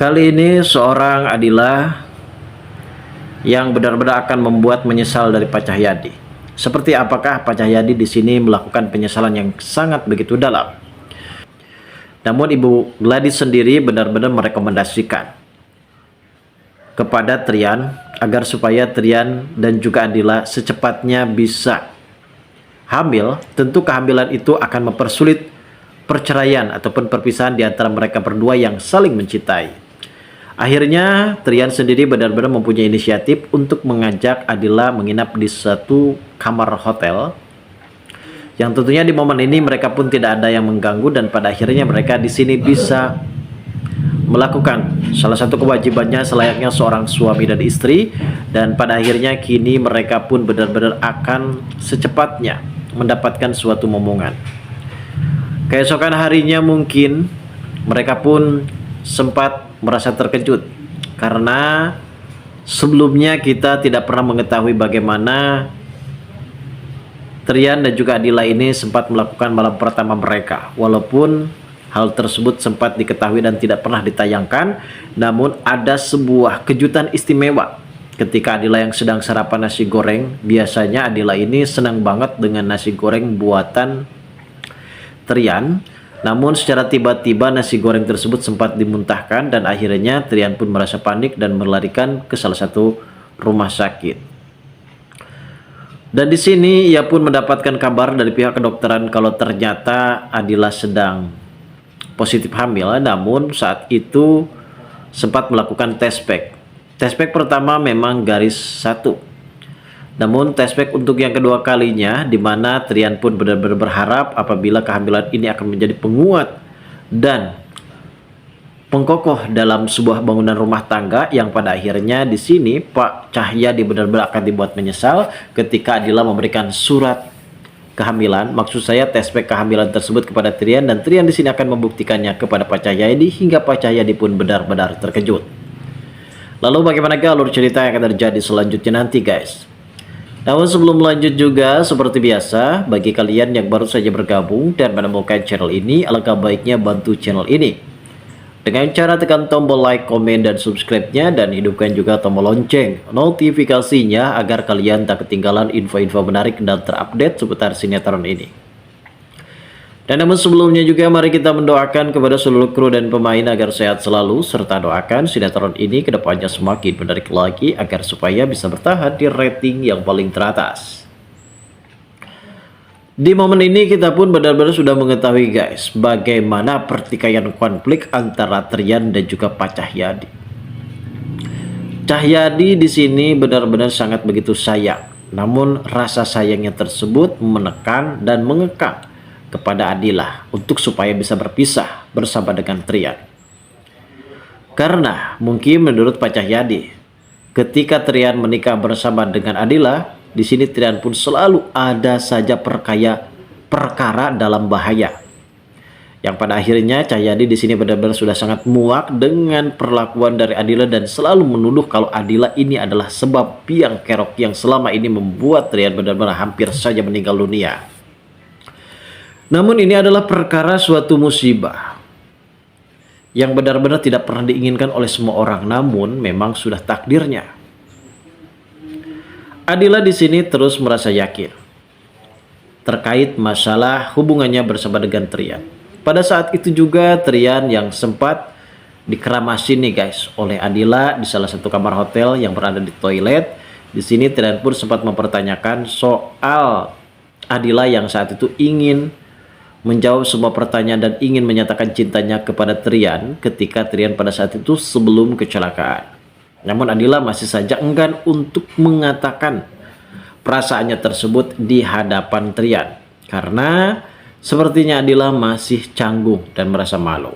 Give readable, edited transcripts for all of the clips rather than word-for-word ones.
Kali ini seorang Adila yang benar-benar akan membuat menyesal dari Pak Cahyadi. Seperti apakah Pak Cahyadi di sini melakukan penyesalan yang sangat begitu dalam. Namun Ibu Gladys sendiri benar-benar merekomendasikan kepada Trian agar supaya Trian dan juga Adila secepatnya bisa hamil. Tentu kehamilan itu akan mempersulit perceraian ataupun perpisahan di antara mereka berdua yang saling mencintai. Akhirnya Trian sendiri benar-benar mempunyai inisiatif untuk mengajak Adila menginap di satu kamar hotel. Yang tentunya di momen ini mereka pun tidak ada yang mengganggu, dan pada akhirnya mereka di sini bisa melakukan salah satu kewajibannya selayaknya seorang suami dan istri. Dan pada akhirnya kini mereka pun benar-benar akan secepatnya mendapatkan suatu momongan. Keesokan harinya mungkin mereka pun sempat merasa terkejut karena sebelumnya kita tidak pernah mengetahui bagaimana Trian dan juga Adila ini sempat melakukan malam pertama mereka. Walaupun hal tersebut sempat diketahui dan tidak pernah ditayangkan, namun ada sebuah kejutan istimewa ketika Adila yang sedang sarapan nasi goreng. Biasanya Adila ini senang banget dengan nasi goreng buatan Trian. Namun secara tiba-tiba nasi goreng tersebut sempat dimuntahkan, dan akhirnya Trian pun merasa panik dan melarikan ke salah satu rumah sakit. Dan di sini ia pun mendapatkan kabar dari pihak kedokteran kalau ternyata Adila sedang positif hamil. Namun saat itu sempat melakukan tes pack. Tes pack pertama memang garis 1. Namun tes pack untuk yang kedua kalinya, di mana Trian pun benar-benar berharap apabila kehamilan ini akan menjadi penguat dan pengkokoh dalam sebuah bangunan rumah tangga, yang pada akhirnya di sini Pak Cahyadi benar-benar akan dibuat menyesal ketika Adila memberikan surat kehamilan. Maksud saya tes pack kehamilan tersebut kepada Trian, dan Trian di sini akan membuktikannya kepada Pak Cahyadi hingga Pak Cahyadi pun benar-benar terkejut. Lalu bagaimana alur cerita yang akan terjadi selanjutnya nanti, guys? Namun sebelum lanjut juga, seperti biasa, bagi kalian yang baru saja bergabung dan menemukan channel ini, alangkah baiknya bantu channel ini dengan cara tekan tombol like, komen, dan subscribe-nya, dan hidupkan juga tombol lonceng notifikasinya agar kalian tak ketinggalan info-info menarik dan terupdate seputar sinetron ini. Dan namun sebelumnya juga, mari kita mendoakan kepada seluruh kru dan pemain agar sehat selalu, serta doakan sinetron ini kedepannya semakin menarik lagi agar supaya bisa bertahan di rating yang paling teratas. Di momen ini kita pun benar-benar sudah mengetahui, guys, bagaimana pertikaian konflik antara Trian dan juga Pak Cahyadi. Cahyadi di sini benar-benar sangat begitu sayang, namun rasa sayangnya tersebut menekan dan mengekang kepada Adila untuk supaya bisa berpisah bersama dengan Trian. Karena mungkin menurut Pak Cahyadi, ketika Trian menikah bersama dengan Adila, di sini Trian pun selalu ada saja perkara dalam bahaya. Yang pada akhirnya Cahyadi di sini benar-benar sudah sangat muak dengan perlakuan dari Adila dan selalu menuduh kalau Adila ini adalah sebab biang kerok yang selama ini membuat Trian benar-benar hampir saja meninggal dunia. Namun ini adalah perkara suatu musibah yang benar-benar tidak pernah diinginkan oleh semua orang, namun memang sudah takdirnya. Adila di sini terus merasa yakin terkait masalah hubungannya bersama dengan Trian. Pada saat itu juga Trian yang sempat dikeramasin nih, guys, oleh Adila di salah satu kamar hotel yang berada di toilet. Di sini Trian pun sempat mempertanyakan soal Adila yang saat itu ingin menjawab semua pertanyaan dan ingin menyatakan cintanya kepada Trian ketika Trian pada saat itu sebelum kecelakaan. Namun Adila masih saja enggan untuk mengatakan perasaannya tersebut di hadapan Trian karena sepertinya Adila masih canggung dan merasa malu.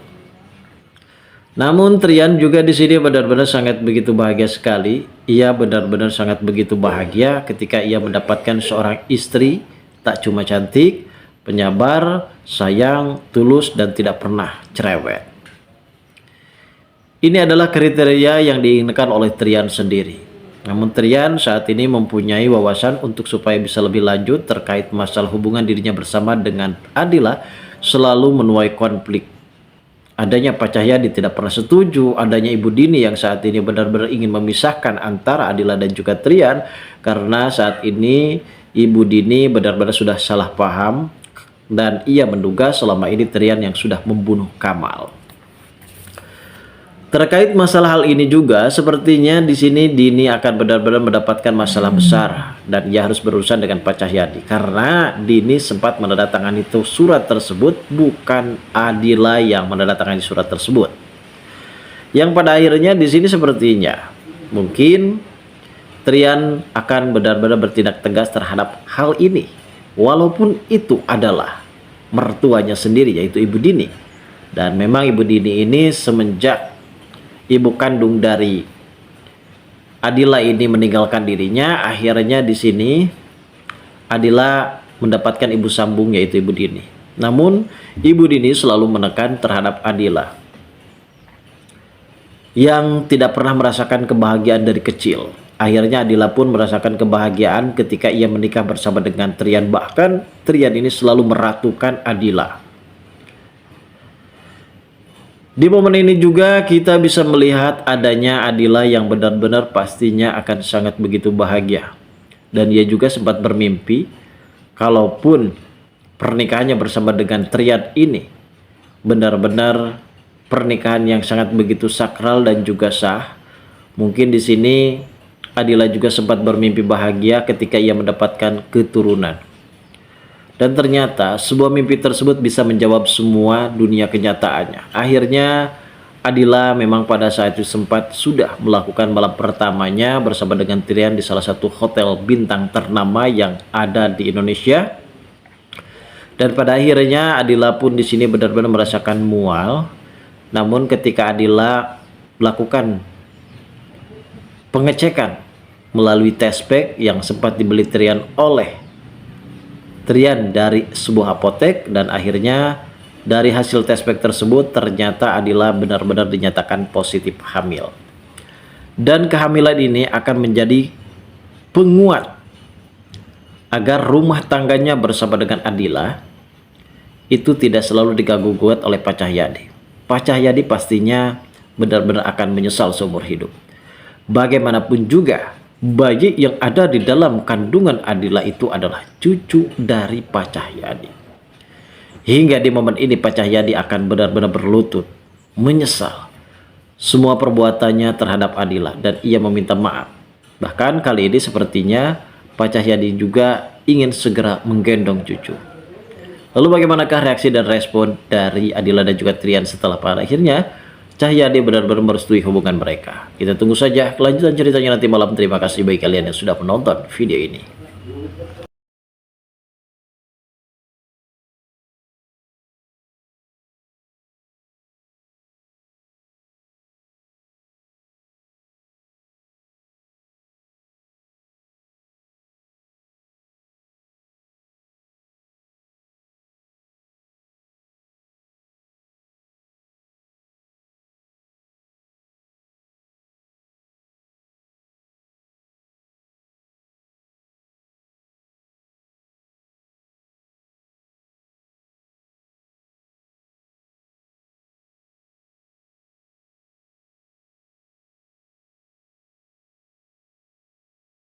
Namun Trian juga di sini benar-benar sangat begitu bahagia sekali. Ia benar-benar sangat begitu bahagia ketika ia mendapatkan seorang istri tak cuma cantik, penyabar, sayang, tulus, dan tidak pernah cerewet. Ini adalah kriteria yang diinginkan oleh Trian sendiri. Namun Trian saat ini mempunyai wawasan untuk supaya bisa lebih lanjut terkait masalah hubungan dirinya bersama dengan Adila selalu menuai konflik adanya Pak Cahyadi tidak pernah setuju adanya Ibu Dini yang saat ini benar-benar ingin memisahkan antara Adila dan juga Trian, karena saat ini Ibu Dini benar-benar sudah salah paham dan ia menduga selama ini Trian yang sudah membunuh Kamal. Terkait masalah hal ini juga, sepertinya di sini Dini akan benar-benar mendapatkan masalah besar dan ia harus berurusan dengan Pak Cahyadi, karena Dini sempat menandatangani itu surat tersebut, bukan Adila yang menandatangani surat tersebut. Yang pada akhirnya di sini sepertinya mungkin Trian akan benar-benar bertindak tegas terhadap hal ini, walaupun itu adalah mertuanya sendiri yaitu Ibu Dini. Dan memang Ibu Dini ini semenjak ibu kandung dari Adila ini meninggalkan dirinya, akhirnya di sini Adila mendapatkan ibu sambung yaitu Ibu Dini. Namun Ibu Dini selalu menekan terhadap Adila yang tidak pernah merasakan kebahagiaan dari kecil. Akhirnya Adila pun merasakan kebahagiaan ketika ia menikah bersama dengan Trian. Bahkan Trian ini selalu meratukan Adila. Di momen ini juga kita bisa melihat adanya Adila yang benar-benar pastinya akan sangat begitu bahagia. Dan ia juga sempat bermimpi kalaupun pernikahannya bersama dengan Trian ini benar-benar pernikahan yang sangat begitu sakral dan juga sah. Mungkin di sini Adila juga sempat bermimpi bahagia ketika ia mendapatkan keturunan. Dan ternyata sebuah mimpi tersebut bisa menjawab semua dunia kenyataannya. Akhirnya Adila memang pada saat itu sempat sudah melakukan malam pertamanya bersama dengan Trian di salah satu hotel bintang ternama yang ada di Indonesia. Dan pada akhirnya Adila pun di sini benar-benar merasakan mual. Namun ketika Adila melakukan pengecekan melalui test pack yang sempat dibeli Trian oleh Trian dari sebuah apotek, dan akhirnya dari hasil tes pack tersebut ternyata Adila benar-benar dinyatakan positif hamil. Dan kehamilan ini akan menjadi penguat agar rumah tangganya bersama dengan Adila itu tidak selalu diganggu-gugat oleh Pak Cahyadi. Pak Cahyadi pastinya benar-benar akan menyesal seumur hidup. Bagaimanapun juga bayi yang ada di dalam kandungan Adila itu adalah cucu dari Pak Cahyadi. Hingga di momen ini Pak Cahyadi akan benar-benar berlutut menyesal semua perbuatannya terhadap Adila dan ia meminta maaf. Bahkan kali ini sepertinya Pak Cahyadi juga ingin segera menggendong cucu. Lalu bagaimanakah reaksi dan respon dari Adila dan juga Trian setelah pada akhirnya Cahyadi benar-benar merestui hubungan mereka? Kita tunggu saja kelanjutan ceritanya nanti malam. Terima kasih bagi kalian yang sudah menonton video ini.